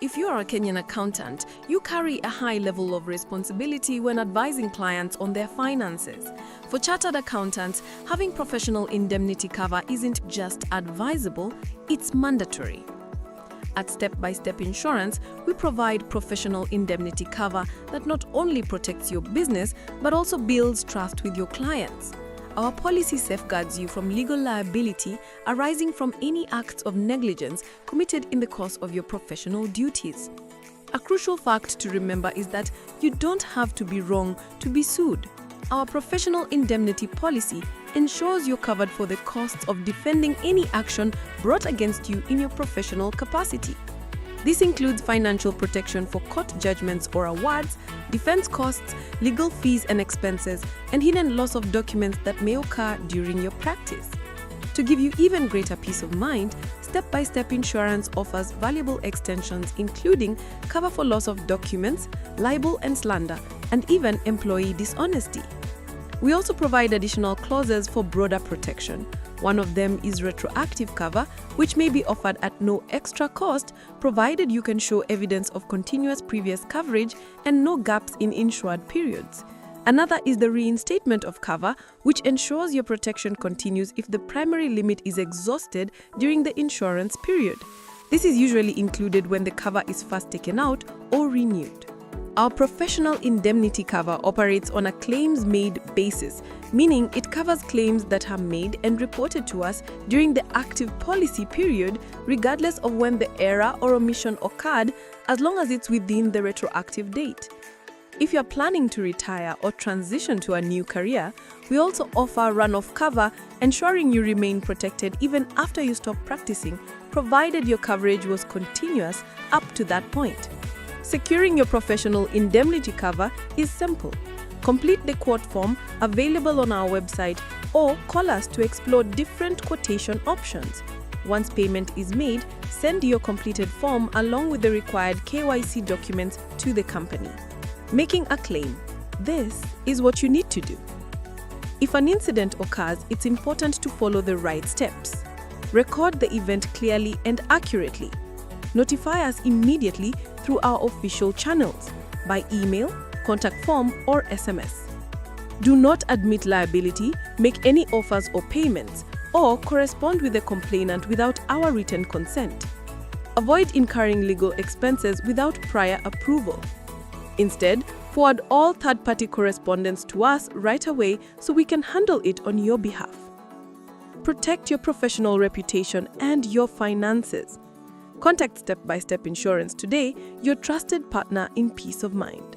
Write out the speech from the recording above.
If you are a Kenyan accountant, you carry a high level of responsibility when advising clients on their finances. For chartered accountants, having professional indemnity cover isn't just advisable, it's mandatory. At Step by Step Insurance, we provide professional indemnity cover that not only protects your business, but also builds trust with your clients. Our policy safeguards you from legal liability arising from any acts of negligence committed in the course of your professional duties. A crucial fact to remember is that you don't have to be wrong to be sued. Our professional indemnity policy ensures you're covered for the costs of defending any action brought against you in your professional capacity. This includes financial protection for court judgments or awards, defense costs, legal fees and expenses, and hidden loss of documents that may occur during your practice. To give you even greater peace of mind, Step by Step Insurance offers valuable extensions including cover for loss of documents, libel and slander, and even employee dishonesty. We also provide additional clauses for broader protection. One of them is retroactive cover, which may be offered at no extra cost, provided you can show evidence of continuous previous coverage and no gaps in insured periods. Another is the reinstatement of cover, which ensures your protection continues if the primary limit is exhausted during the insurance period. This is usually included when the cover is first taken out or renewed. Our professional indemnity cover operates on a claims-made basis, meaning it covers claims that are made and reported to us during the active policy period, regardless of when the error or omission occurred, as long as it's within the retroactive date. If you're planning to retire or transition to a new career, we also offer run-off cover, ensuring you remain protected even after you stop practicing, provided your coverage was continuous up to that point. Securing your professional indemnity cover is simple. Complete the quote form available on our website or call us to explore different quotation options. Once payment is made, send your completed form along with the required KYC documents to the company. Making a claim. This is what you need to do. If an incident occurs, it's important to follow the right steps. Record the event clearly and accurately. Notify us immediately through our official channels, by email, contact form, or SMS. Do not admit liability, make any offers or payments, or correspond with the complainant without our written consent. Avoid incurring legal expenses without prior approval. Instead, forward all third-party correspondence to us right away so we can handle it on your behalf. Protect your professional reputation and your finances. Contact Step by Step Insurance today, your trusted partner in peace of mind.